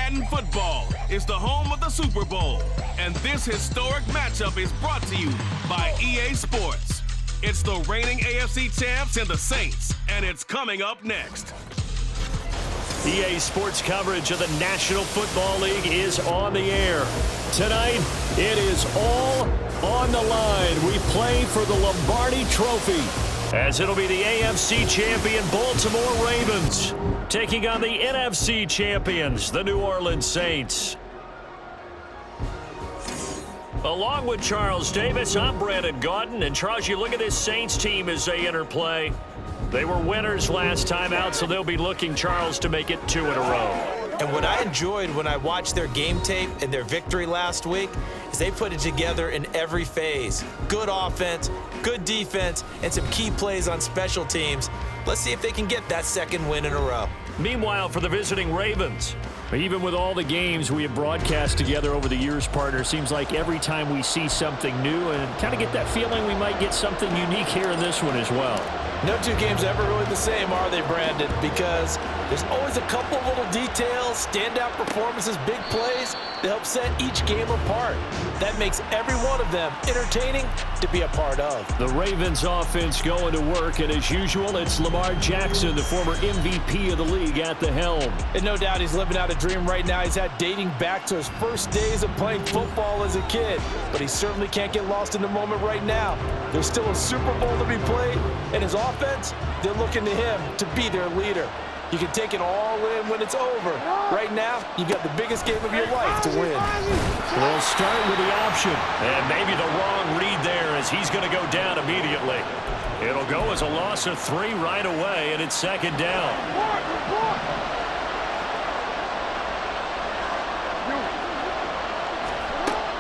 Madden Football is the home of the Super Bowl, and this historic matchup is brought to you by EA Sports. It's the reigning AFC champs and the Saints, and it's coming up next. EA Sports coverage of the National Football League is on the air. Tonight, it is all on the line. We play for the Lombardi Trophy, as it'll be the AFC champion Baltimore Ravens taking on the NFC champions, the New Orleans Saints. Along with Charles Davis, I'm Brandon Gaudin. And Charles, you look at this Saints team as they interplay. They were winners last time out, so they'll be looking, Charles, to make it 2 in a row. And what I enjoyed when I watched their game tape and their victory last week is they put it together in every phase. Good offense, good defense, and some key plays on special teams. Let's see if they can get that second win in a row. Meanwhile, for the visiting Ravens, even with all the games we have broadcast together over the years, partner, seems like every time we see something new and kind of get that feeling we might get something unique here in this one as well. No two games are ever really the same, are they, Brandon? Because there's always a couple of little details, standout performances, big plays that help set each game apart. That makes every one of them entertaining to be a part of. The Ravens offense going to work, and as usual, it's Lamar Jackson, the former MVP of the league, at the helm. And no doubt he's living out a dream right now. He's had dating back to his first days of playing football as a kid. But he certainly can't get lost in the moment right now. There's still a Super Bowl to be played, and his offense, they're looking to him to be their leader. You can take it all in when it's over. Right now, you've got the biggest game of your life to win. We'll start with the option. And maybe the wrong read there, as he's going to go down immediately. It'll go as a loss of 3 right away, and it's second down.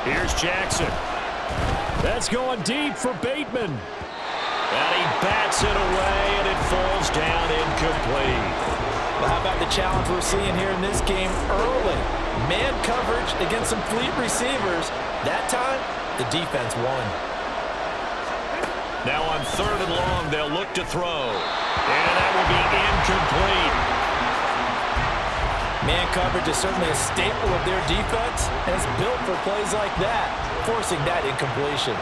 Here's Jackson. That's going deep for Bateman. And he bats it away, and it falls down incomplete. Well, how about the challenge we're seeing here in this game early? Man coverage against some fleet receivers. That time, the defense won. Now on 3rd and long, they'll look to throw. And that will be incomplete. Man coverage is certainly a staple of their defense, and it's built for plays like that, forcing that incompletion.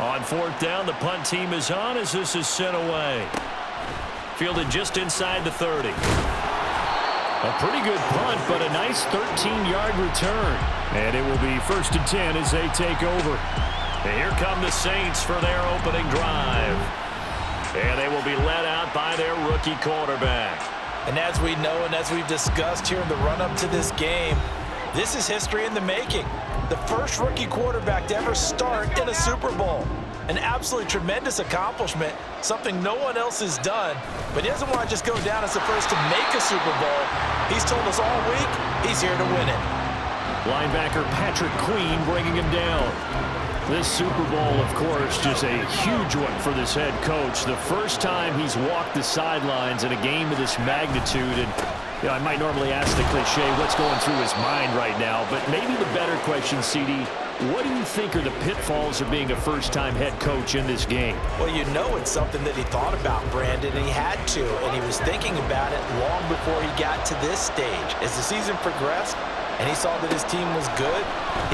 On 4th down, the punt team is on as this is sent away. Fielded just inside the 30. A pretty good punt, but a nice 13-yard return. And it will be 1st and 10 as they take over. And here come the Saints for their opening drive. And they will be led out by their rookie quarterback. And as we know and as we've discussed here in the run-up to this game, this is history in the making. The first rookie quarterback to ever start in a Super Bowl. An absolutely tremendous accomplishment, something no one else has done. But he doesn't want to just go down as the first to make a Super Bowl. He's told us all week he's here to win it. Linebacker Patrick Queen bringing him down. This Super Bowl, of course, just a huge one for this head coach. The first time he's walked the sidelines in a game of this magnitude. And you know, I might normally ask the cliche, what's going through his mind right now? But maybe the better question, CD, what do you think are the pitfalls of being a first-time head coach in this game? Well, you know it's something that he thought about, Brandon, and he had to. And he was thinking about it long before he got to this stage. As the season progressed, and he saw that his team was good,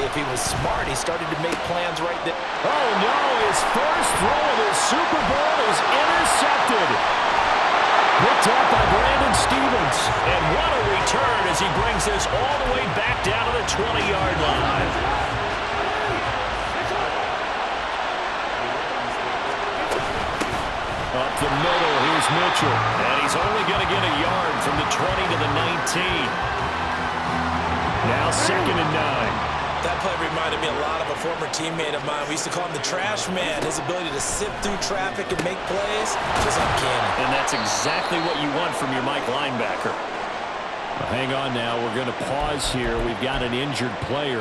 if he was smart, he started to make plans right there. Oh, no, his first throw of the Super Bowl is intercepted. Picked up by Brandon Stephens. And what a return as he brings this all the way back down to the 20-yard line. Up the middle, here's Mitchell. And he's only going to get a yard from the 20 to the 19. Now 2nd and 9. That play reminded me a lot of a former teammate of mine. We used to call him the trash man. His ability to sift through traffic and make plays was uncanny. And that's exactly what you want from your Mike linebacker. Well, hang on now. We're going to pause here. We've got an injured player.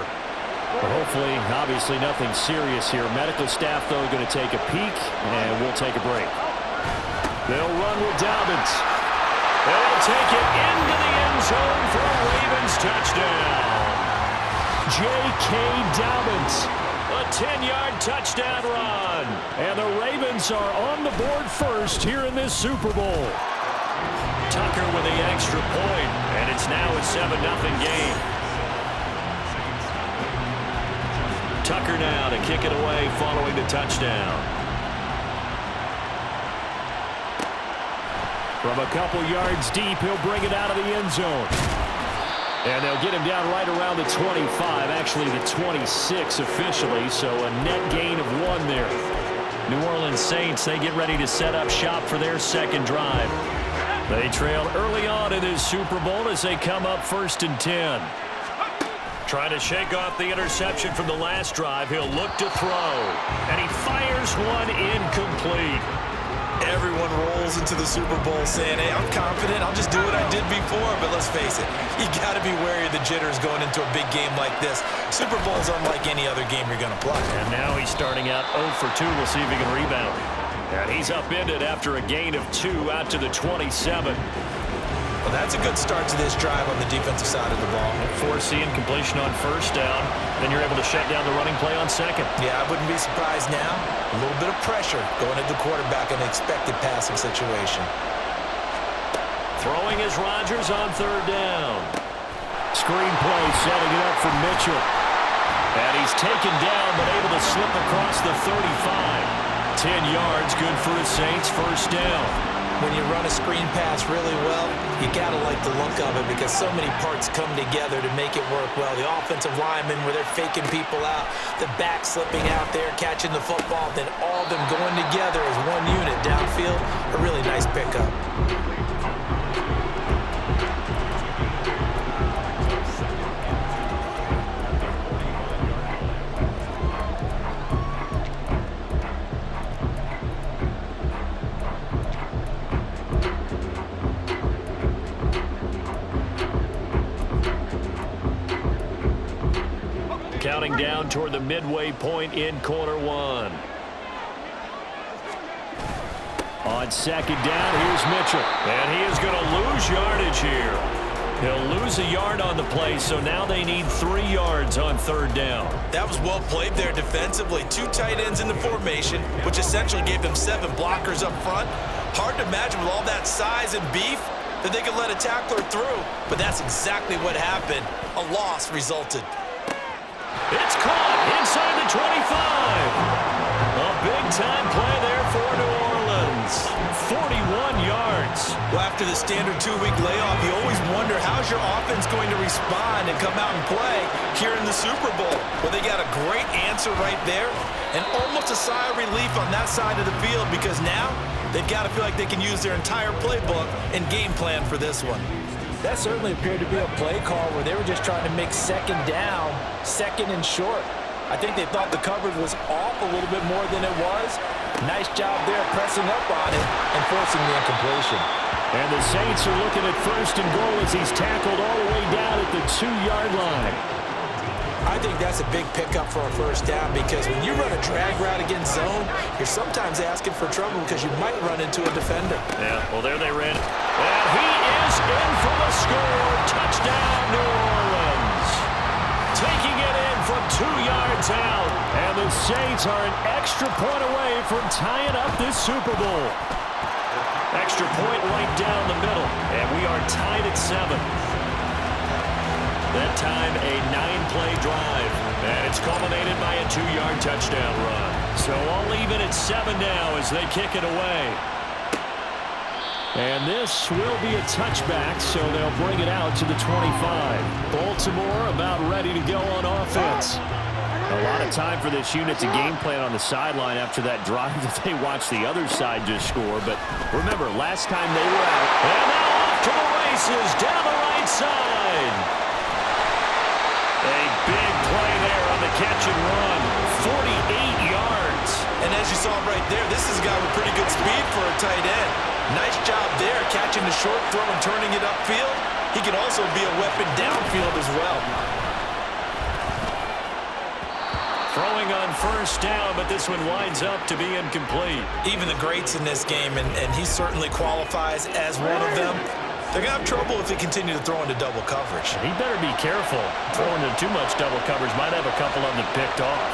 But hopefully, obviously nothing serious here. Medical staff, though, going to take a peek, and we'll take a break. They'll run with Dobbins. They'll take it into the end zone for a Ravens touchdown. J.K. Dobbins, a 10-yard touchdown run. And the Ravens are on the board first here in this Super Bowl. Tucker with the extra point, and it's now a 7-0 game. Tucker now to kick it away following the touchdown. From a couple yards deep, he'll bring it out of the end zone. And they'll get him down right around the 25, actually the 26 officially, so a net gain of 1 there. New Orleans Saints, they get ready to set up shop for their second drive. They trail early on in this Super Bowl as they come up 1st and 10. Trying to shake off the interception from the last drive. He'll look to throw. And he fires one incomplete. Everyone rolls into the Super Bowl saying, hey, I'm confident. I'll just do what I did before. But let's face it, you got to be wary of the jitters going into a big game like this. Super Bowl is unlike any other game you're going to play. And now he's starting out 0 for 2. We'll see if he can rebound. And he's upended after a gain of 2 out to the 27. Well, that's a good start to this drive on the defensive side of the ball. Forcing completion on 1st down. Then you're able to shut down the running play on 2nd. Yeah, I wouldn't be surprised now. A little bit of pressure going into the quarterback in an expected passing situation. Throwing is Rodgers on 3rd down. Screen play setting it up for Mitchell. And he's taken down but able to slip across the 35. 10 yards, good for the Saints, 1st down. When you run a screen pass really well, you got to like the look of it because so many parts come together to make it work well. The offensive linemen where they're faking people out, the back slipping out there, catching the football, then all of them going together as one unit downfield. A really nice pickup. Counting down toward the midway point in quarter 1. On 2nd down, here's Mitchell. And he is going to lose yardage here. He'll lose a yard on the play, so now they need 3 yards on 3rd down. That was well played there defensively. 2 tight ends in the formation, which essentially gave them 7 blockers up front. Hard to imagine with all that size and beef that they could let a tackler through. But that's exactly what happened. A loss resulted. It's caught inside the 25. A big-time play there for New Orleans. 41 yards. Well, after the standard 2-week layoff, you always wonder how's your offense going to respond and come out and play here in the Super Bowl. Well, they got a great answer right there and almost a sigh of relief on that side of the field because now they've got to feel like they can use their entire playbook and game plan for this one. That certainly appeared to be a play call where they were just trying to make 2nd down, 2nd and short. I think they thought the coverage was off a little bit more than it was. Nice job there pressing up on it and forcing the incompletion. And the Saints are looking at 1st and goal as he's tackled all the way down at the 2-yard line. I think that's a big pickup for a 1st down because when you run a drag route against zone, you're sometimes asking for trouble because you might run into a defender. Yeah, well, there they ran it. And he is in for the score. Touchdown, New Orleans. Taking it in from 2 yards out. And the Saints are an extra point away from tying up this Super Bowl. Extra point right down the middle. And we are tied at 7. That time, a 9-play drive. And it's culminated by a 2-yard touchdown run. So all even at 7 now as they kick it away. And this will be a touchback, so they'll bring it out to the 25. Baltimore about ready to go on offense. A lot of time for this unit to game plan on the sideline after that drive that they watched the other side just score. But remember, last time they were out. And now off to the races down the right side. A big play there on the catch and run. 48 yards. And as you saw right there, this is a guy with pretty good speed for a tight end. Nice job there, catching the short throw and turning it upfield. He can also be a weapon downfield as well. Throwing on 1st down, but this one winds up to be incomplete. Even the greats in this game, and he certainly qualifies as one of them, they're going to have trouble if they continue to throw into double coverage. He better be careful. Throwing into too much double coverage might have a couple of them picked off.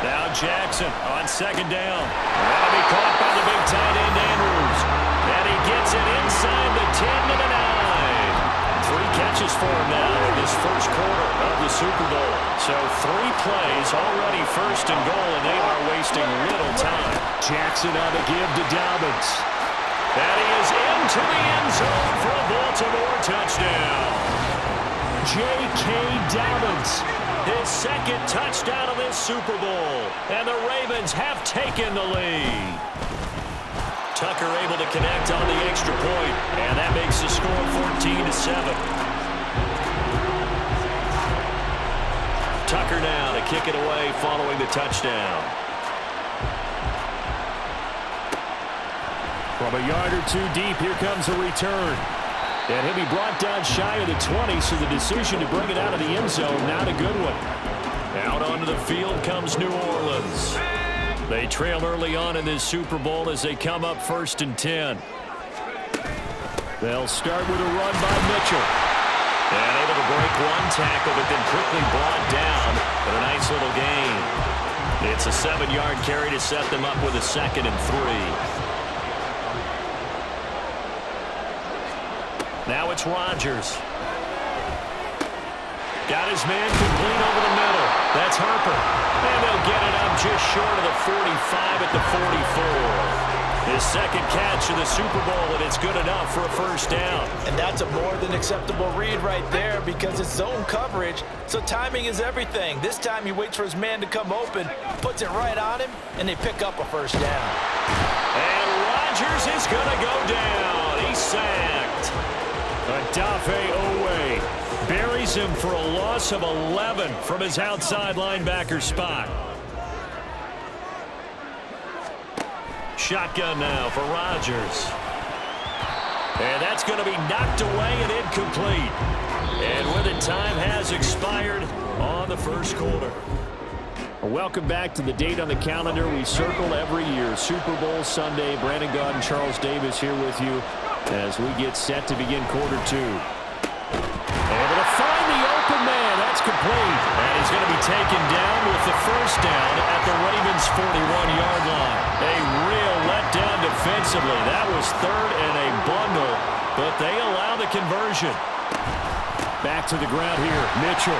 Now Jackson on second down. That'll be caught by the big tight end, Andrews. And he gets it inside the 10 to the 9. 3 catches for him now in this first quarter of the Super Bowl. So 3 plays, already first and goal, and they are wasting little time. Jackson on the give to Dobbins. And he is into the end zone for a Baltimore touchdown. J.K. Dobbins, his second touchdown of this Super Bowl. And the Ravens have taken the lead. Tucker able to connect on the extra point, and that makes the score 14-7. Tucker now to kick it away following the touchdown. From a yard or 2 deep, here comes a return. And he'll be brought down shy of the 20, so the decision to bring it out of the end zone, not a good one. Out onto the field comes New Orleans. They trail early on in this Super Bowl as they come up 1st and 10. They'll start with a run by Mitchell. And able to break 1 tackle, but then quickly brought down. But a nice little gain. It's a 7-yard carry to set them up with a 2nd and 3. Now it's Rodgers. Got his man complete over the middle. That's Harper. And they'll get it up just short of the 45 at the 44. His 2nd catch of the Super Bowl, and it's good enough for a first down. And that's a more than acceptable read right there because it's zone coverage, so timing is everything. This time he waits for his man to come open, puts it right on him, and they pick up a first down. And Rodgers is going to go down. He's sacked. Odafe Oweh buries him for a loss of 11 from his outside linebacker spot. Shotgun now for Rodgers. And that's going to be knocked away and incomplete. And with it, time has expired on the first quarter. Welcome back to the date on the calendar we circle every year. Super Bowl Sunday. Brandon Gaudin, Charles Davis here with you as we get set to begin quarter 2. Able to find the open man. That's complete. And he's going to be taken down with the first down at the Ravens' 41-yard line. A real letdown defensively. That was 3rd and a bundle, but they allow the conversion. Back to the ground here. Mitchell.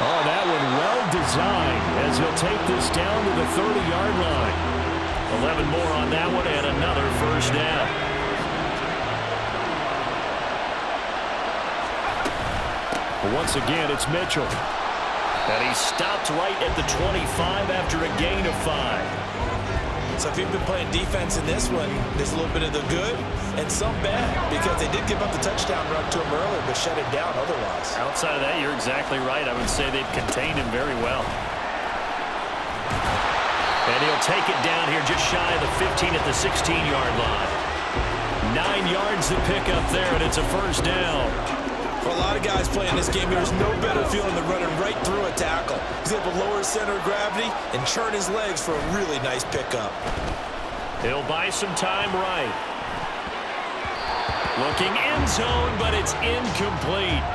Oh, that one well designed as he'll take this down to the 30-yard line. 11 more on that one and another first down. Once again, it's Mitchell. And he stopped right at the 25 after a gain of 5. So if you've been playing defense in this one, there's a little bit of the good and some bad because they did give up the touchdown run to him earlier but shut it down otherwise. Outside of that, you're exactly right. I would say they've contained him very well. And he'll take it down here just shy of the 15 at the 16-yard line. 9 yards to pick up there, and it's a first down. For a lot of guys playing this game, there's no better feeling than running right through a tackle. He's able to lower his center of gravity and churn his legs for a really nice pickup. He'll buy some time right. Looking end zone, but it's incomplete.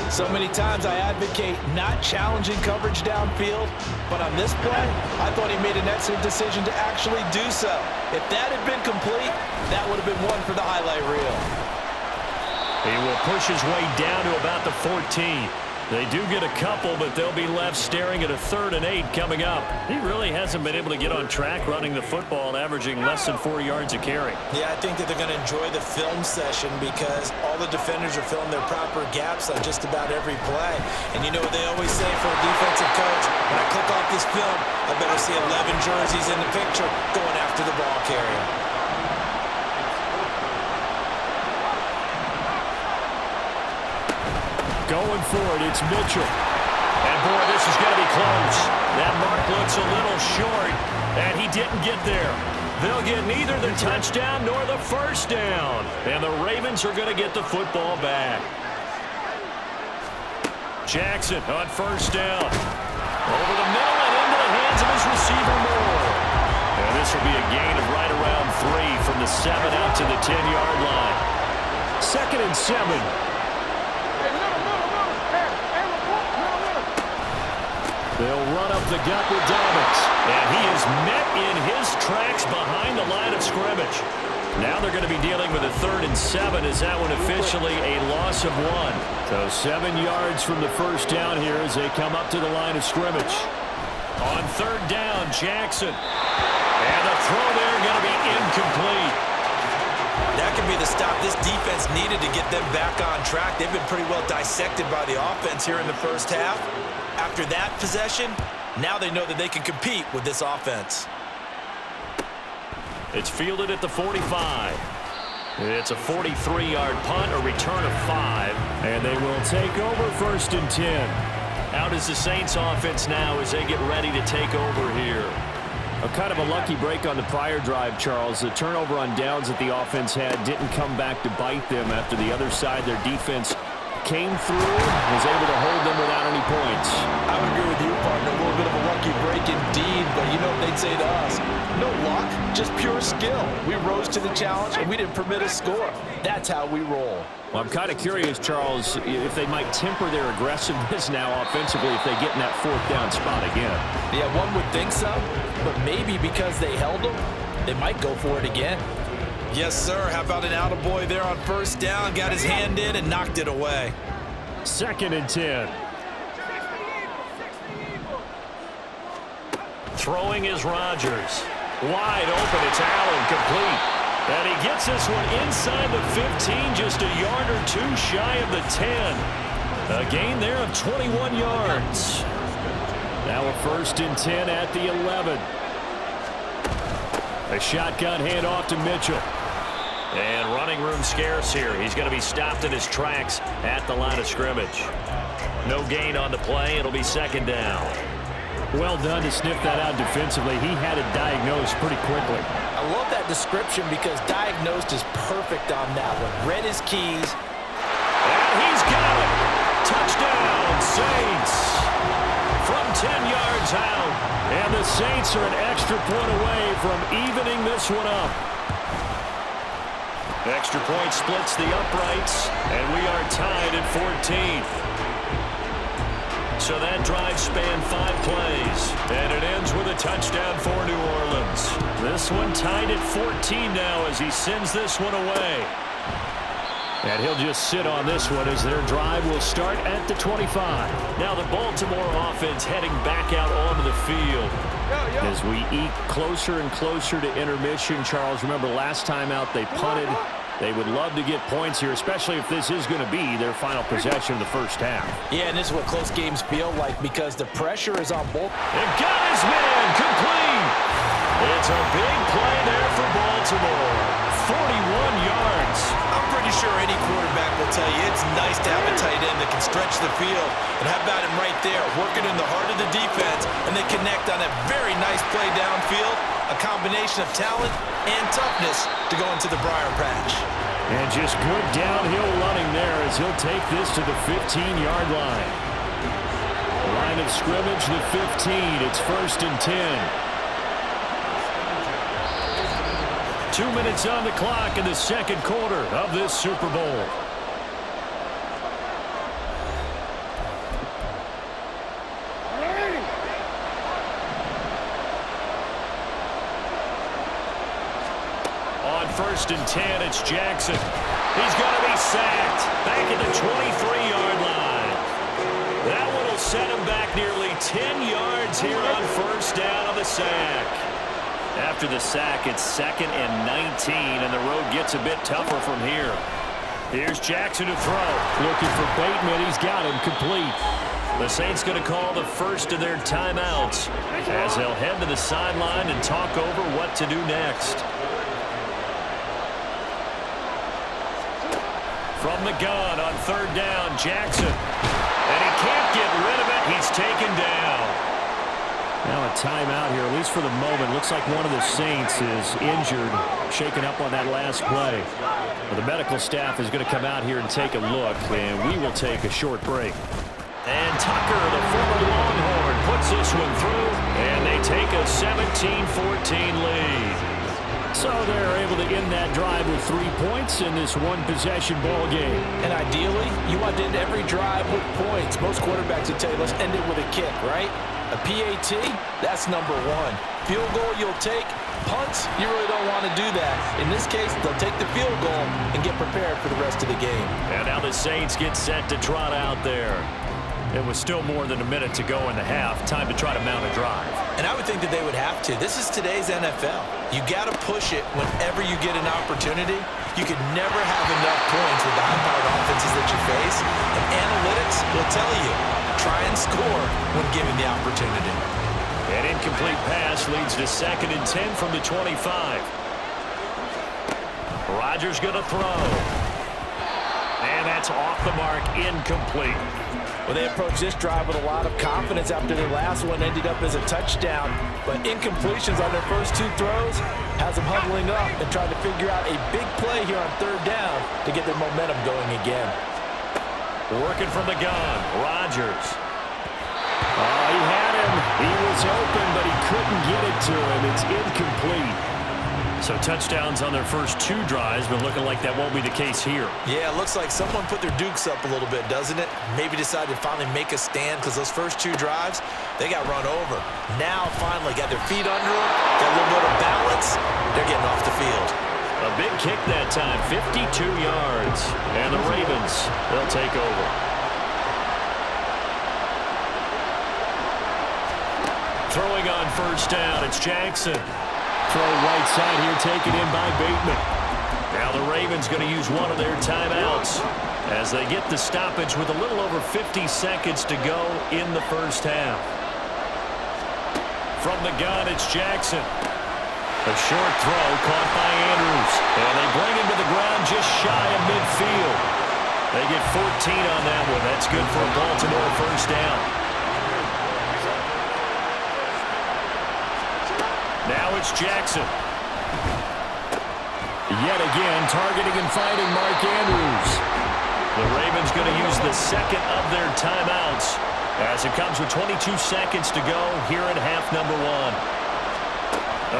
So many times I advocate not challenging coverage downfield, but on this play, I thought he made an excellent decision to actually do so. If that had been complete, that would have been one for the highlight reel. He will push his way down to about the 14. They do get a couple, but they'll be left staring at a 3rd and 8 coming up. He really hasn't been able to get on track running the football and averaging less than 4 yards a carry. Yeah, I think that they're going to enjoy the film session because all the defenders are filling their proper gaps on just about every play. And you know what they always say for a defensive coach? When I click off this film, I better see 11 jerseys in the picture going after the ball carrier. Going for it, it's Mitchell. And boy, this is going to be close. That mark looks a little short, and he didn't get there. They'll get neither the touchdown nor the first down. And the Ravens are going to get the football back. Jackson on first down. Over the middle and into the hands of his receiver Moore. And this will be a gain of right around 3 from the 7 out to the 10-yard line. 2nd and 7. They'll run up the gut with Dobbins. And he is met in his tracks behind the line of scrimmage. Now they're going to be dealing with a 3rd and 7. Is that one officially a loss of 1? So 7 yards from the first down here as they come up to the line of scrimmage. On 3rd down, Jackson. And the throw there going to be incomplete. That could be the stop this defense needed to get them back on track. They've been pretty well dissected by the offense here in the first half. After that possession, now they know that they can compete with this offense. It's fielded at the 45. It's a 43-yard punt, a return of 5. And they will take over 1st and 10. How does the Saints offense now as they get ready to take over here? A kind of a lucky break on the prior drive, Charles. The turnover on downs that the offense had didn't come back to bite them after the other side. Their defense came through, was able to hold them without any points. I would agree with you, partner. A little bit of a lucky break indeed, but you know what they'd say to us? No luck, just pure skill. We rose to the challenge, and we didn't permit a score. That's how we roll. Well, I'm kind of curious, Charles, if they might temper their aggressiveness now offensively if they get in that 4th down spot again. Yeah, one would think so, but maybe because they held them, they might go for it again. Yes, sir. How about an attaboy there on 1st down? Got his hand in and knocked it away. 2nd and 10. Throwing is Rodgers. Wide open. It's Allen, complete. And he gets this one inside the 15, just a yard or 2 shy of the 10. A gain there of 21 yards. Now a 1st and 10 at the 11. A shotgun handoff to Mitchell. And running room scarce here. He's going to be stopped in his tracks at the line of scrimmage. No gain on the play. It'll be 2nd down. Well done to sniff that out defensively. He had it diagnosed pretty quickly. I love that description because diagnosed is perfect on that one. Read his keys. And he's got it. Touchdown, Saints. From 10 yards out. And the Saints are an extra point away from evening this one up. Extra point splits the uprights, and we are tied at 14. So that drive spanned 5 plays, and it ends with a touchdown for New Orleans. This one tied at 14 now as he sends this one away. And he'll just sit on this one as their drive will start at the 25. Now the Baltimore offense heading back out onto the field. As we eke closer and closer to intermission, Charles, remember last time out they punted. They would love to get points here, especially if this is going to be their final possession of the first half. Yeah, and this is what close games feel like because the pressure is on both. And got his man complete. It's a big play there for Baltimore. 41 yards. I'm pretty sure any quarterback will tell you it's nice to have a tight end that can stretch the field. And how about him right there, working in the heart of the defense, and they connect on a very nice play downfield, a combination of talent and toughness to go into the briar patch. And just good downhill running there as he'll take this to the 15-yard line. Line of scrimmage, the 15. It's 1st and 10. 2 minutes on the clock in the 2nd quarter of this Super Bowl. On 1st and 10, it's Jackson. He's going to be sacked back at the 23-yard line. That one will set him back nearly 10 yards here on 1st down on the sack. After the sack, it's 2nd and 19, and the road gets a bit tougher from here. Here's Jackson to throw. Looking for Bateman. He's got him complete. The Saints going to call the first of their timeouts as they'll head to the sideline and talk over what to do next. From the gun on 3rd down, Jackson. And he can't get rid of it. He's taken down. Now a timeout here, at least for the moment. Looks like one of the Saints is injured, shaken up on that last play. Well, the medical staff is going to come out here and take a look, and we will take a short break. And Tucker, the former Longhorn, puts this one through, and they take a 17-14 lead. So they're able to end that drive with 3 points in this one-possession ball game. And ideally, you want to end every drive with points. Most quarterbacks would tell you, let's end it with a kick, right? A PAT, that's number one. Field goal you'll take. Punts, you really don't want to do that. In this case, they'll take the field goal and get prepared for the rest of the game. And now the Saints get set to trot out there. It was still more than a minute to go in the half. Time to try to mount a drive. And I would think that they would have to. This is today's NFL. You got to push it whenever you get an opportunity. You could never have enough points with the high-powered offenses that you face. And analytics will tell you, try and score when given the opportunity. An incomplete pass leads to 2nd and 10 from the 25. Rodgers going to throw. And that's off the mark, incomplete. Well, they approached this drive with a lot of confidence after their last one ended up as a touchdown. But incompletions on their first 2 throws has them huddling up and trying to figure out a big play here on 3rd down to get their momentum going again. Working from the gun, Rodgers. Oh, he had him. He was open, but he couldn't get it to him. It's incomplete. So touchdowns on their first 2 drives, but looking like that won't be the case here. Yeah, it looks like someone put their dukes up a little bit, doesn't it? Maybe decided to finally make a stand because those first 2 drives, they got run over. Now finally got their feet under them, got a little bit of balance. They're getting off the field. A big kick that time, 52 yards. And the Ravens, they'll take over. Throwing on 1st down, it's Jackson. Throw right side here, taken in by Bateman. Now the Ravens going to use one of their timeouts as they get the stoppage with a little over 50 seconds to go in the first half. From the gun, it's Jackson. A short throw caught by Andrews. And they bring him to the ground just shy of midfield. They get 14 on that one. That's good for a Baltimore first down. Now it's Jackson. Yet again, targeting and finding Mark Andrews. The Ravens going to use the 2nd of their timeouts as it comes with 22 seconds to go here in half number 1.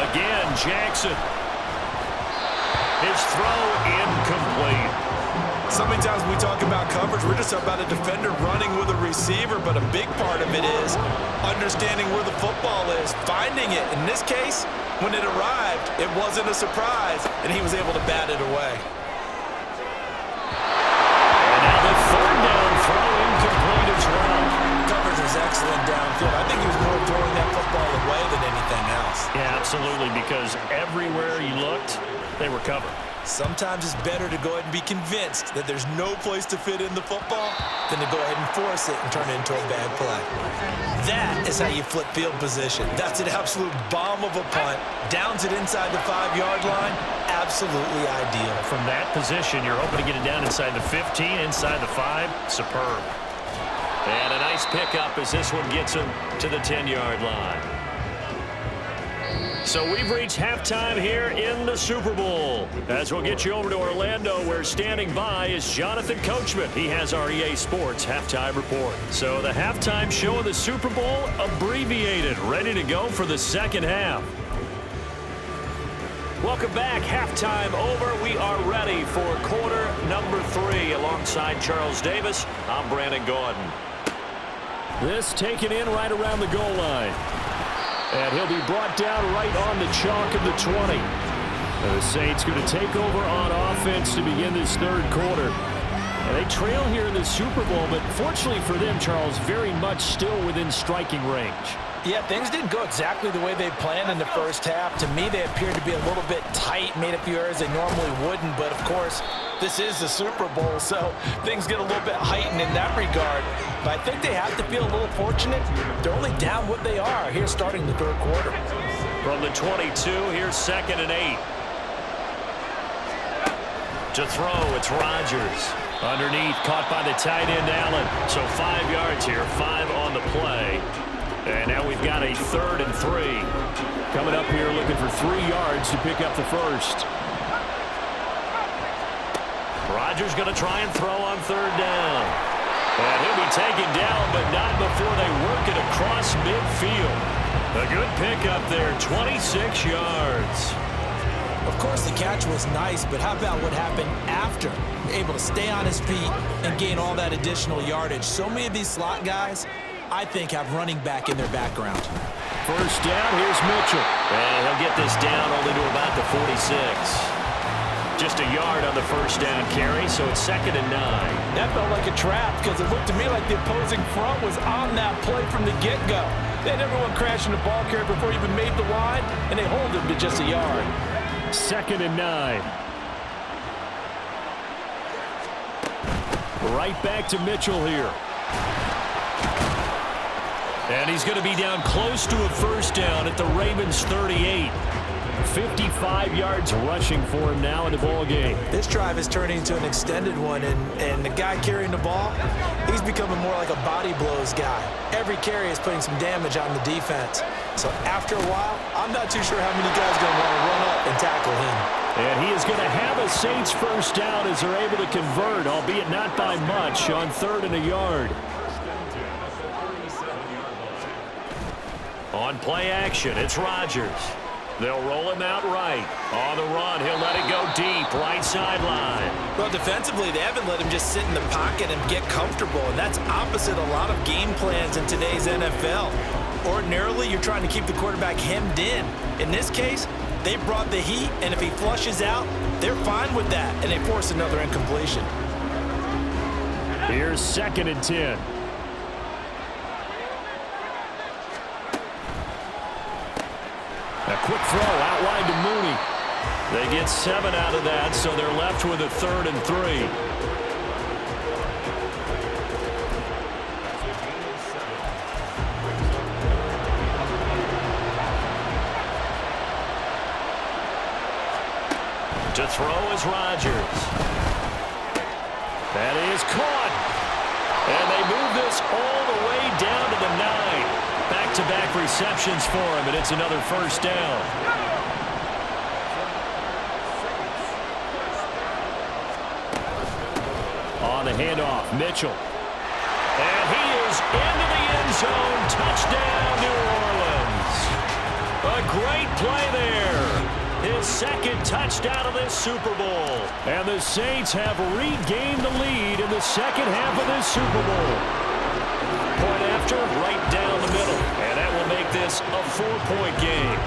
Again, Jackson. His throw incomplete. So many times when we talk about coverage, we're just about a defender running with a receiver, but a big part of it is understanding where the football is, finding it. In this case, when it arrived, it wasn't a surprise, and he was able to bat it away. And now the 3rd down throw incomplete as well. Coverage was excellent downfield. I think he was more throwing that football away than anything else. Yeah, absolutely, because everywhere you looked, they were covered. Sometimes it's better to go ahead and be convinced that there's no place to fit in the football than to go ahead and force it and turn it into a bad play. That is how you flip field position. That's an absolute bomb of a punt. Downs it inside the 5-yard line. Absolutely ideal. From that position, you're hoping to get it down inside the 15, inside the 5. Superb. And a nice pickup as this one gets him to the 10-yard line. So we've reached halftime here in the Super Bowl. As we'll get you over to Orlando, where standing by is Jonathan Coachman. He has our EA Sports halftime report. So the halftime show of the Super Bowl abbreviated, ready to go for the 2nd half. Welcome back. Halftime over. We are ready for quarter number 3. Alongside Charles Davis, I'm Brandon Gaudin. This taken in right around the goal line. And he'll be brought down right on the chalk of the 20. And the Saints going to take over on offense to begin this 3rd quarter. And they trail here in the Super Bowl, but fortunately for them, Charles, very much still within striking range. Yeah, things didn't go exactly the way they planned in the first half. To me, they appeared to be a little bit tight, made a few errors they normally wouldn't. But, of course, this is the Super Bowl, so things get a little bit heightened in that regard. But I think they have to feel a little fortunate. They're only down what they are here starting the 3rd quarter. From the 22, here's 2nd and 8. To throw, it's Rodgers. Underneath, caught by the tight end, Allen. So 5 yards here, 5 on the play. And now we've got a 3rd and 3. Coming up here looking for 3 yards to pick up the first. Rodgers going to try and throw on 3rd down. And he'll be taken down, but not before they work it across midfield. A good pickup there, 26 yards. Of course, the catch was nice, but how about what happened after? Able to stay on his feet and gain all that additional yardage. So many of these slot guys, I think, have running back in their background. First down, here's Mitchell. And he'll get this down only to about the 46. Just a yard on the first down carry, so it's 2nd and 9. That felt like a trap because it looked to me like the opposing front was on that play from the get-go. They had everyone crashing the ball carrier before he even made the line, and they hold him to just a yard. 2nd and 9. Right back to Mitchell here. And he's going to be down close to a first down at the Ravens 38. 55 yards rushing for him now in the ball game. This drive is turning into an extended one, and the guy carrying the ball, he's becoming more like a body blows guy. Every carry is putting some damage on the defense. So after a while, I'm not too sure how many guys are going to want to run up and tackle him. And he is going to have a Saints first down as they're able to convert, albeit not by much, on 3rd and a yard. On play action, it's Rodgers. They'll roll him out right. On the run, he'll let it go deep, right sideline. Well, defensively, they haven't let him just sit in the pocket and get comfortable, and that's opposite a lot of game plans in today's NFL. Ordinarily, you're trying to keep the quarterback hemmed in. In this case, they brought the heat, and if he flushes out, they're fine with that, and they force another incompletion. Here's 2nd and 10. A quick throw out wide to Mooney. They get 7 out of that, so they're left with a 3rd and 3. To throw is Rodgers. That is caught. And they move this all the way down to the 9. Back-to-back receptions for him, and it's another first down. On the handoff, Mitchell. And he is into the end zone. Touchdown, New Orleans. A great play there. His 2nd touchdown of this Super Bowl. And the Saints have regained the lead in the second half of this Super Bowl. Point after, right down the middle. And that will make this a 4-point game.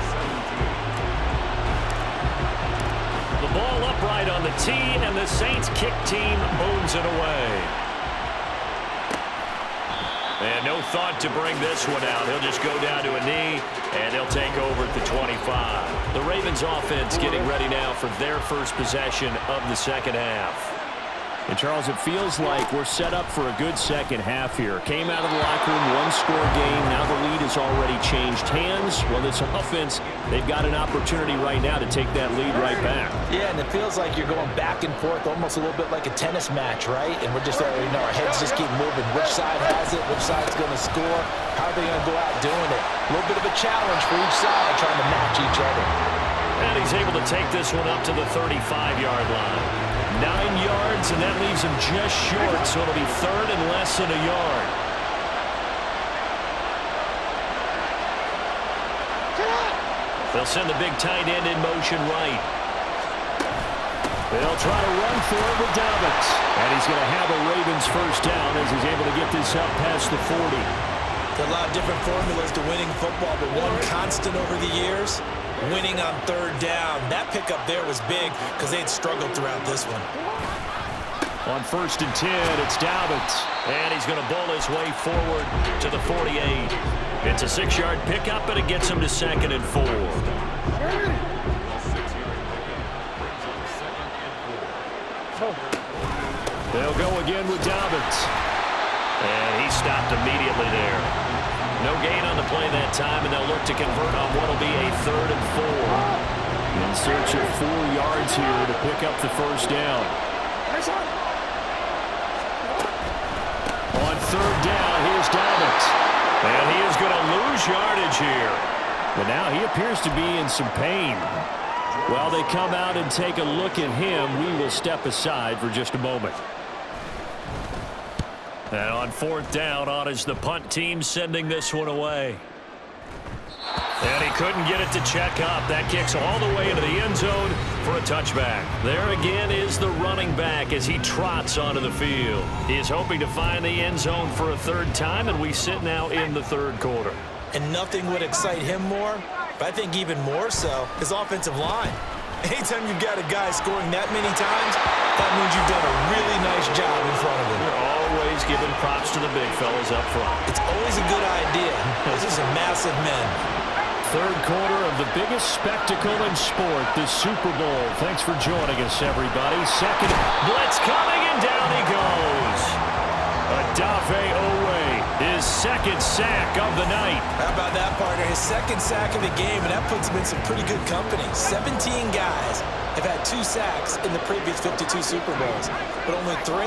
The ball upright on the tee, and the Saints kick team owns it away. And no thought to bring this one out. He'll just go down to a knee, and he'll take over at the 25. The Ravens offense getting ready now for their first possession of the second half. And, Charles, it feels like we're set up for a good second half here. Came out of the locker room, one-score game. Now the lead has already changed hands. Well, this offense, they've got an opportunity right now to take that lead right back. Yeah, and it feels like you're going back and forth almost a little bit like a tennis match, right? And we're just, our heads just keep moving. Which side has it? Which side's going to score? How are they going to go out doing it? A little bit of a challenge for each side trying to match each other. And he's able to take this one up to the 35-yard line. 9 yards, and that leaves him just short, so it'll be 3rd and less than a yard. They'll send the big tight end in motion right. They'll try to run for it with Dobbins. And he's going to have a Ravens first down as he's able to get this up past the 40. There are a lot of different formulas to winning football, but one constant over the years, winning on 3rd down. That pickup there was big because they had struggled throughout this one. On 1st and 10, it's Dobbins. And he's going to bowl his way forward to the 48. It's a 6-yard pickup, and it gets him to 2nd and 4. They'll go again with Dobbins. And he stopped immediately there. No gain on the play that time, and they'll look to convert on what will be a 3rd and 4. In search of 4 yards here to pick up the first down. On 3rd down, here's Dobbins. And he is going to lose yardage here. But now he appears to be in some pain. While they come out and take a look at him, we will step aside for just a moment. And on 4th down, on is the punt team sending this one away. And And he couldn't get it to check up. That kicks all the way into the end zone for a touchback. There again is the running back as he trots onto the field. He is hoping to find the end zone for a third time, and we sit now in the third quarter. And nothing would excite him more, but I think even more so, his offensive line. Anytime you've got a guy scoring that many times, that means you've done a really nice job in front of him. You're always giving props to the big fellas up front. It's always a good idea. Those are some massive men. Third quarter of the biggest spectacle in sport, the Super Bowl. Thanks for joining us, everybody. Second blitz coming, and down he goes. Odafe Oweh, his second sack of the night. How about that, partner? His second sack of the game, and that puts him in some pretty good company. 17 guys have had 2 sacks in the previous 52 Super Bowls, but only 3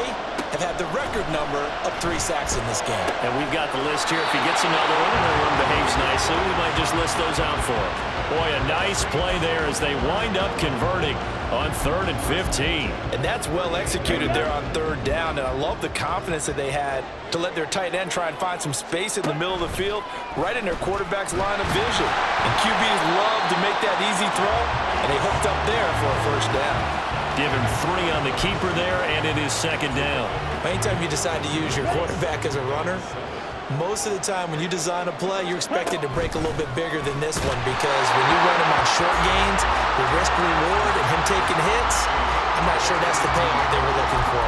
have had the record number of 3 sacks in this game. And we've got the list here. If he gets another one and everyone behaves nicely, we might just list those out for him. Boy, a nice play there as they wind up converting on 3rd and 15. And that's well executed there on 3rd down, and I love the confidence that they had to let their tight end try and find some space in the middle of the field, right in their quarterback's line of vision. And QBs love to make that easy throw, and they hooked up there for a first down. Give him 3 on the keeper there, and it is 2nd down. Anytime you decide to use your quarterback as a runner, most of the time when you design a play, you're expected to break a little bit bigger than this one, because when you run him on short gains, the risk-reward and him taking hits, I'm not sure that's the payoff they were looking for.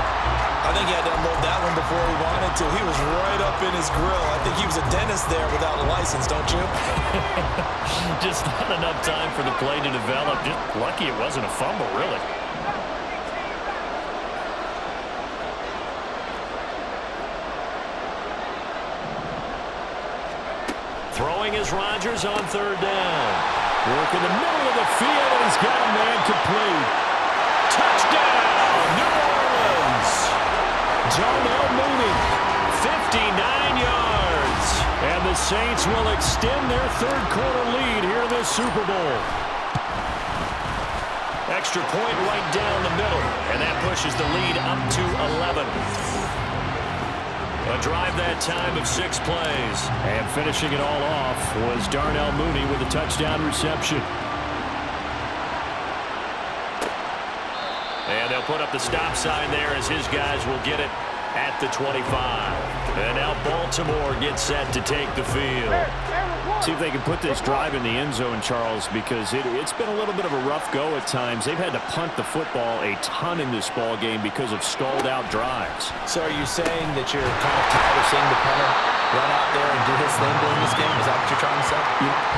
I think he had to unload that one before he wanted to. He was right up in his grill. I think he was a dentist there without a license, don't you? Just not enough time for the play to develop. Just lucky it wasn't a fumble, really. Throwing is Rodgers on 3rd down. Work in the middle of the field, and he's got a man complete. Touchdown, New Orleans. Darnell Mooney, 59 yards. And the Saints will extend their third quarter lead here in the Super Bowl. Extra point right down the middle, and that pushes the lead up to 11. A drive that time of 6 plays. And finishing it all off was Darnell Mooney with a touchdown reception. And they'll put up the stop sign there as his guys will get it at the 25. And now Baltimore gets set to take the field. See if they can put this drive in the end zone, Charles, because it's been a little bit of a rough go at times. They've had to punt the football a ton in this ball game because of stalled out drives. So are you saying that you're kind of tired of seeing the punter run out there and do his thing during this game? Is that what you're trying to say?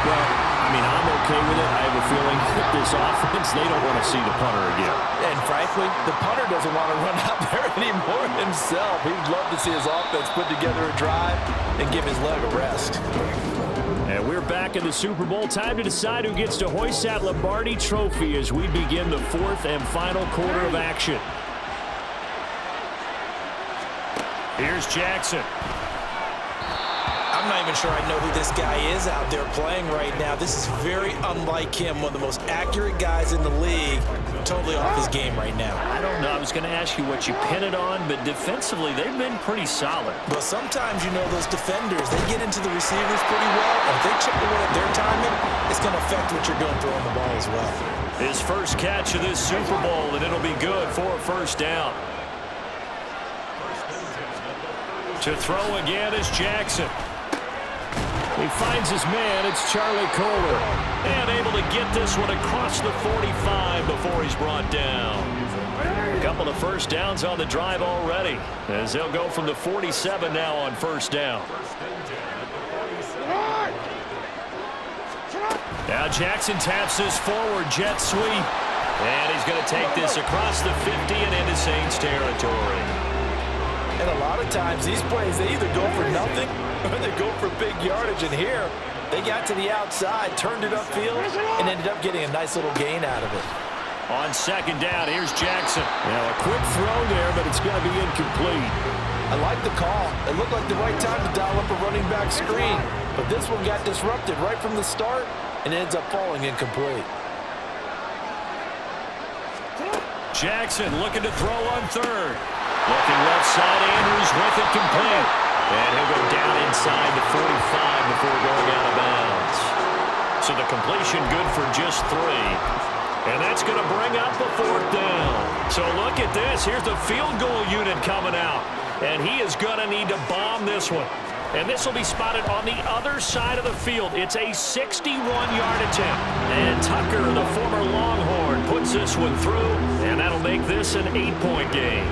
Well, I mean, I'm okay with it. I have a feeling that this offense, they don't want to see the punter again. And frankly, the punter doesn't want to run out there anymore himself. He'd love to see his offense put together a drive and give his leg a rest. And we're back in the Super Bowl. Time to decide who gets to hoist that Lombardi Trophy as we begin the 4th and final quarter of action. Here's Jackson. I'm not even sure I know who this guy is out there playing right now. This is very unlike him, one of the most accurate guys in the league. Totally off his game right now. I don't know. I was going to ask you what you pin it on, but defensively, they've been pretty solid. But sometimes, you know, those defenders, they get into the receivers pretty well, and if they chip away at their timing, it's going to affect what you're doing throwing the ball as well. His first catch of this Super Bowl, and it'll be good for a first down. To throw again is Jackson. He finds his man. It's Charlie Kolar. And able to get this one across the 45 before he's brought down. A couple of first downs on the drive already, as they'll go from the 47 now on first down. Now Jackson taps this forward jet sweep. And he's going to take this across the 50 and into Saints territory. And a lot of times, these plays, they either go for nothing or they go for big yardage. And here, they got to the outside, turned it upfield, and ended up getting a nice little gain out of it. On second down, here's Jackson. Now a quick throw there, but it's going to be incomplete. I like the call. It looked like the right time to dial up a running back screen. But this one got disrupted right from the start and ends up falling incomplete. Jackson looking to throw on third. Looking left side, Andrews with it complete. And he'll go down inside the 45 before going out of bounds. So the completion good for just 3. And that's going to bring up the 4th down. So look at this. Here's the field goal unit coming out. And he is going to need to bomb this one. And this will be spotted on the other side of the field. It's a 61-yard attempt. And Tucker, the former Longhorn, puts this one through. And that'll make this an 8-point game.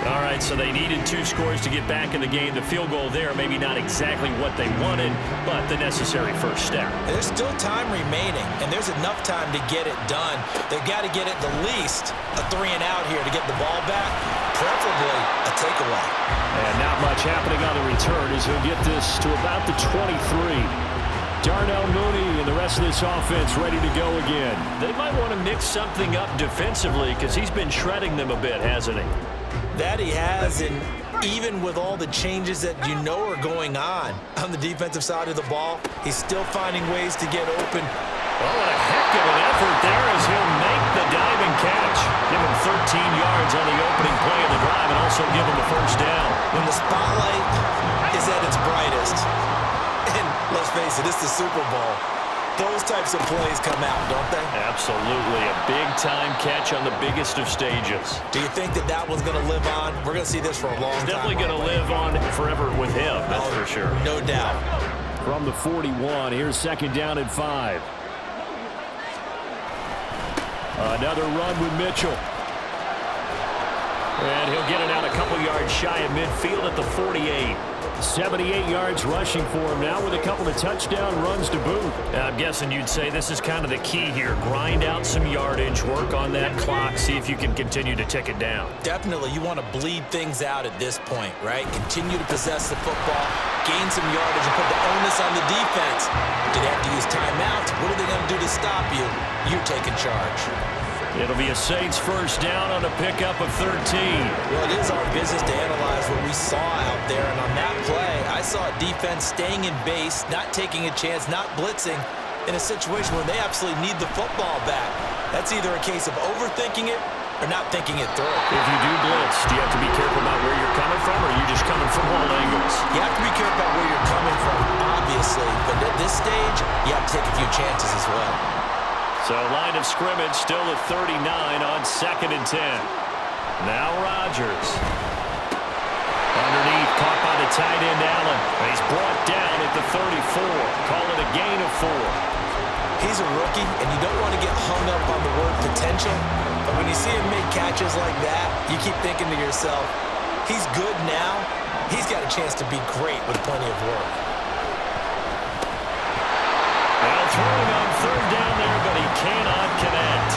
All right, so they needed 2 scores to get back in the game. The field goal there, maybe not exactly what they wanted, but the necessary first step. There's still time remaining, and there's enough time to get it done. They've got to get at the least a 3-and-out here to get the ball back, preferably a takeaway. And not much happening on the return as he'll get this to about the 23. Darnell Mooney and the rest of this offense ready to go again. They might want to mix something up defensively because he's been shredding them a bit, hasn't he? That he has, and even with all the changes that you know are going on the defensive side of the ball, he's still finding ways to get open. Well, what a heck of an effort there as he'll make the diving catch. Give him 13 yards on the opening play of the drive and also give him the first down. When the spotlight is at its brightest, and let's face it, it's the Super Bowl, those types of plays come out, don't they? Absolutely. A big-time catch on the biggest of stages. Do you think that that one's going to live on? We're going to see this for a long time. Definitely going to live on forever with him, that's for sure. No doubt. From the 41, here's 2nd down and 5. Another run with Mitchell. And he'll get it out a couple yards shy of midfield at the 48. 78 yards rushing for him now with a couple of touchdown runs to boot. I'm guessing you'd say this is kind of the key here. Grind out some yardage, work on that clock, see if you can continue to tick it down. Definitely, you want to bleed things out at this point, right? Continue to possess the football, gain some yardage, and put the onus on the defense. Do they have to use timeouts? What are they going to do to stop you? You're taking charge. It'll be a Saints first down on a pickup of 13. Well, it is our business to analyze what we saw out there, and on that play, I saw a defense staying in base, not taking a chance, not blitzing, in a situation where they absolutely need the football back. That's either a case of overthinking it or not thinking it through. If you do blitz, do you have to be careful about where you're coming from, or are you just coming from all angles? You have to be careful about where you're coming from, obviously, but at this stage, you have to take a few chances as well. So line of scrimmage still at 39 on 2nd and 10. Now Rodgers. Underneath, caught by the tight end Allen. He's brought down at the 34. Call it a gain of 4. He's a rookie, and you don't want to get hung up on the word potential. But when you see him make catches like that, you keep thinking to yourself, he's good now. He's got a chance to be great with plenty of work. Now throwing on 3rd down there, but he cannot connect.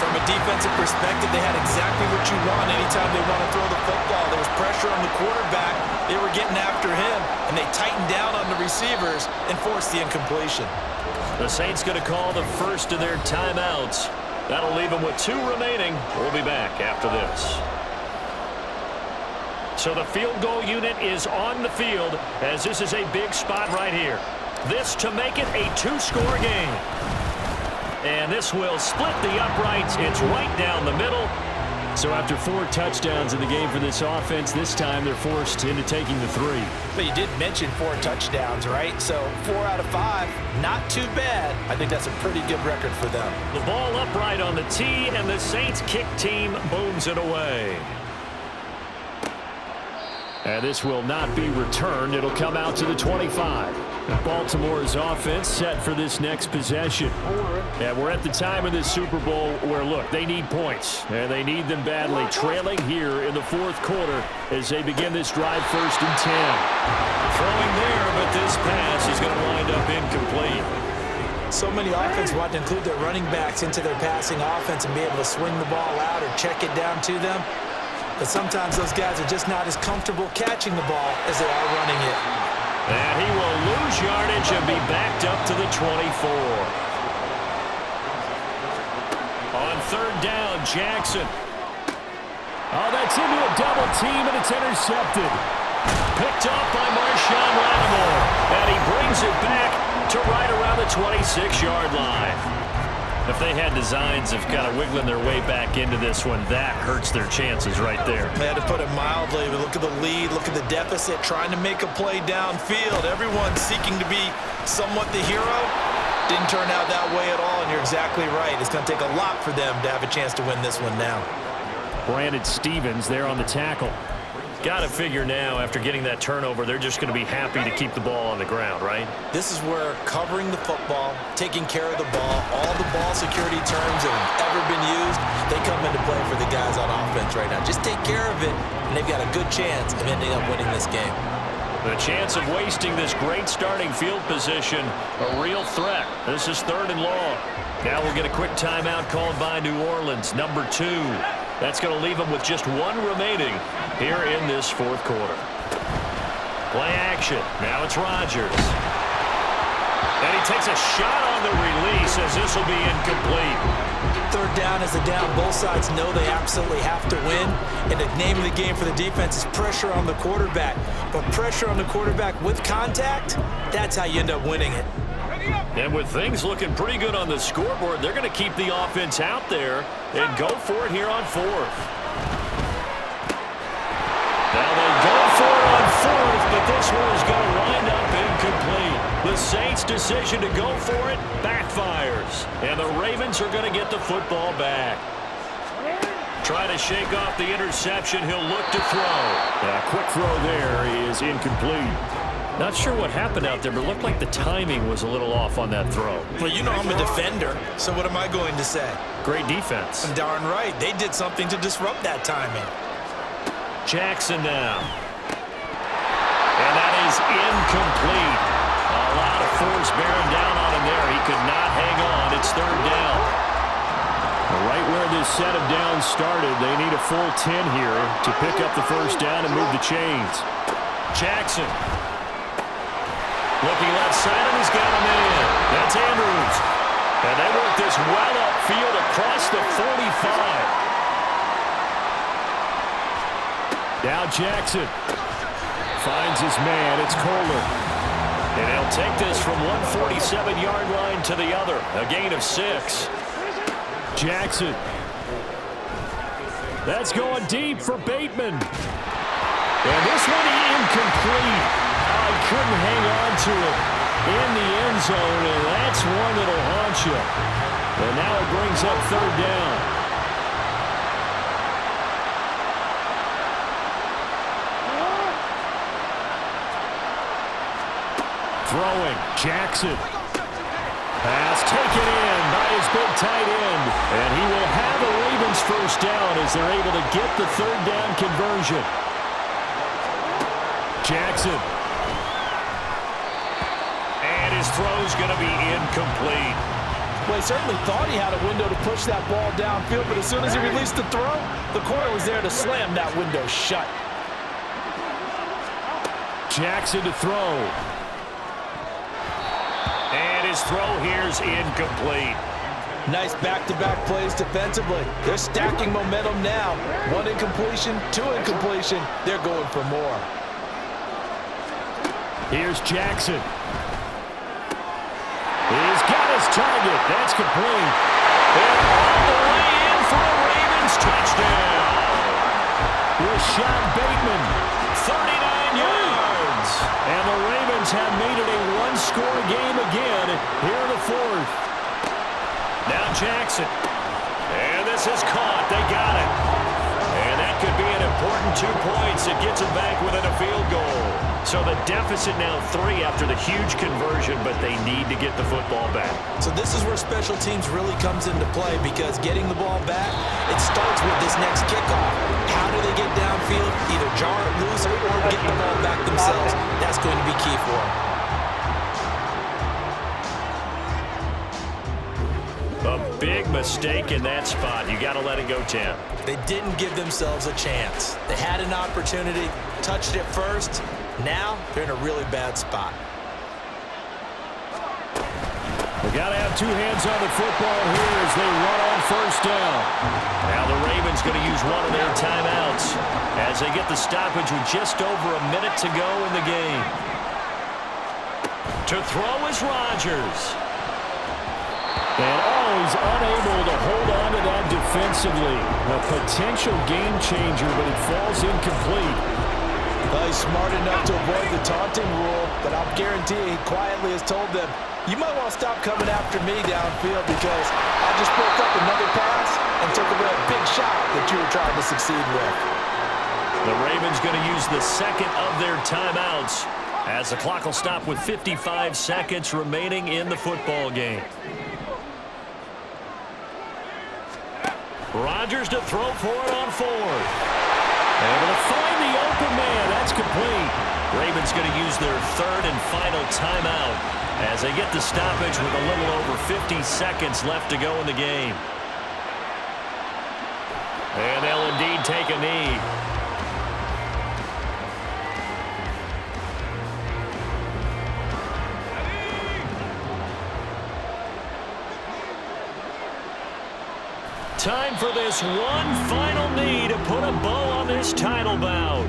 From a defensive perspective, they had exactly what you want anytime they want to throw the football. There was pressure on the quarterback. They were getting after him, and they tightened down on the receivers and forced the incompletion. The Saints going to call the first of their timeouts. That'll leave them with 2 remaining. We'll be back after this. So the field goal unit is on the field as this is a big spot right here. This to make it a 2-score game. And this will split the uprights. It's right down the middle. So after 4 touchdowns in the game for this offense, this time they're forced into taking the 3. But you did mention 4 touchdowns, right? So 4 out of 5, not too bad. I think that's a pretty good record for them. The ball upright on the tee, and the Saints kick team booms it away. And this will not be returned. It'll come out to the 25. Baltimore's offense set for this next possession. And we're at the time of this Super Bowl where, look, they need points. And they need them badly. Trailing here in the 4th quarter as they begin this drive 1st and 10. Throwing there, but this pass is going to wind up incomplete. So many offenses want to include their running backs into their passing offense and be able to swing the ball out or check it down to them. But sometimes those guys are just not as comfortable catching the ball as they are running it. And he will lose yardage and be backed up to the 24. On 3rd down, Jackson. Oh, that's into a double team, and it's intercepted. Picked off by Marshawn Lattimore. And he brings it back to right around the 26-yard line. If they had designs of kind of wiggling their way back into this one, that hurts their chances right there. They had to put it mildly, but look at the lead, look at the deficit, trying to make a play downfield. Everyone seeking to be somewhat the hero. Didn't turn out that way at all, and you're exactly right. It's going to take a lot for them to have a chance to win this one now. Brandon Stevens there on the tackle. Got to figure now, after getting that turnover, they're just going to be happy to keep the ball on the ground, right? This is where covering the football, taking care of the ball, all the ball security terms that have ever been used, they come into play for the guys on offense right now. Just take care of it, and they've got a good chance of ending up winning this game. The chance of wasting this great starting field position, a real threat. This is 3rd and long. Now we'll get a quick timeout called by New Orleans, number 2. That's going to leave them with just 1 remaining here in this 4th quarter. Play action. Now it's Rodgers. And he takes a shot on the release as this will be incomplete. 3rd down is a down. Both sides know they absolutely have to win. And the name of the game for the defense is pressure on the quarterback. But pressure on the quarterback with contact, that's how you end up winning it. And with things looking pretty good on the scoreboard, they're going to keep the offense out there and go for it here on 4th. Now they go for it on 4th, but this one is going to wind up incomplete. The Saints' decision to go for it backfires, and the Ravens are going to get the football back. Trying to shake off the interception. He'll look to throw. A quick throw there is incomplete. Not sure what happened out there, but it looked like the timing was a little off on that throw. Well, you know I'm a defender, so what am I going to say? Great defense. I'm darn right. They did something to disrupt that timing. Jackson now. And that is incomplete. A lot of force bearing down on him there. He could not hang on. It's 3rd down. Right where this set of downs started, they need a full 10 here to pick up the 1st down and move the chains. Jackson. Looking left side, and he's got him in. That's Andrews. And they work this well upfield across the 45. Now Jackson finds his man. It's Kohler. And he'll take this from 147-yard line to the other. A gain of 6. Jackson. That's going deep for Bateman. And this one incomplete. I couldn't hang on to it in the end zone, and that's one that'll haunt you. And now it brings up 3rd down. Throwing, Jackson. Pass taken in by his big tight end. And he will have the Ravens 1st down as they're able to get the 3rd down conversion. Jackson. And his throw's going to be incomplete. Well, he certainly thought he had a window to push that ball downfield, but as soon as he released the throw, the corner was there to slam that window shut. Jackson to throw. And his throw here's incomplete. Nice back-to-back plays defensively. They're stacking momentum now. 1 incompletion, 2 incompletion. They're going for more. Here's Jackson. He's got his target. That's complete. And all the way in for a Ravens touchdown. Rashad Bateman. 39 yards. And the Ravens have made it a 1-score game again here in the 4th. Now Jackson. And this is caught. They got it. And that could be an important 2 points. It gets them back within a field goal. So the deficit now 3 after the huge conversion, but they need to get the football back. So this is where special teams really comes into play, because getting the ball back, it starts with this next kickoff. How do they get downfield, either jar it loose or get the ball back themselves? That's going to be key for them. A big mistake in that spot. You got to let it go, Tim. They didn't give themselves a chance. They had an opportunity, touched it first. Now they're in a really bad spot. They got to have 2 hands on the football here as they run on 1st down. Now the Ravens going to use one of their timeouts as they get the stoppage with just over a minute to go in the game. To throw is Rodgers. And he's unable to hold on to that defensively. A potential game changer, but it falls incomplete. Well, he's smart enough to avoid the taunting rule, but I'll guarantee he quietly has told them, You might want to stop coming after me downfield because I just broke up another pass and took away a big shot that you were trying to succeed with. The Ravens going to use the second of their timeouts as the clock will stop with 55 seconds remaining in the football game. Rodgers to throw for it on fourth. Able to find the open man. That's complete. Ravens going to use their third and final timeout as they get the stoppage with a little over 50 seconds left to go in the game. And they'll indeed take a knee. Time for this one final knee to put a bow on this title bout.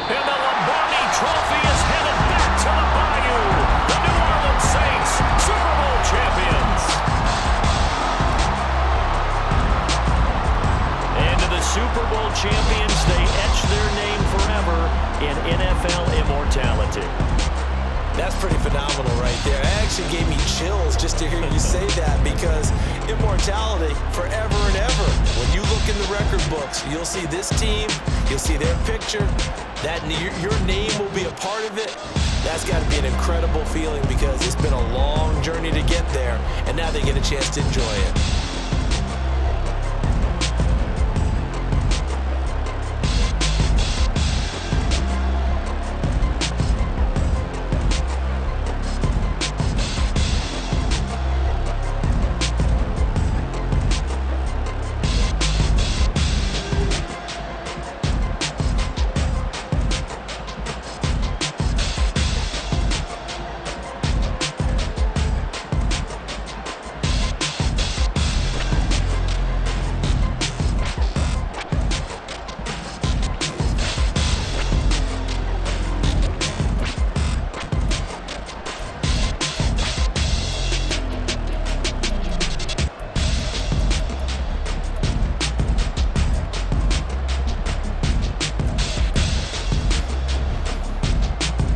And the Lombardi Trophy is headed back to the Bayou. The New Orleans Saints, Super Bowl champions. And to the Super Bowl champions, they etch their name forever in NFL immortality. That's pretty phenomenal right there. It actually gave me chills just to hear you say that because immortality forever and ever. When you look in the record books, you'll see this team, you'll see their picture, that your name will be a part of it. That's got to be an incredible feeling because it's been a long journey to get there, and now they get a chance to enjoy it.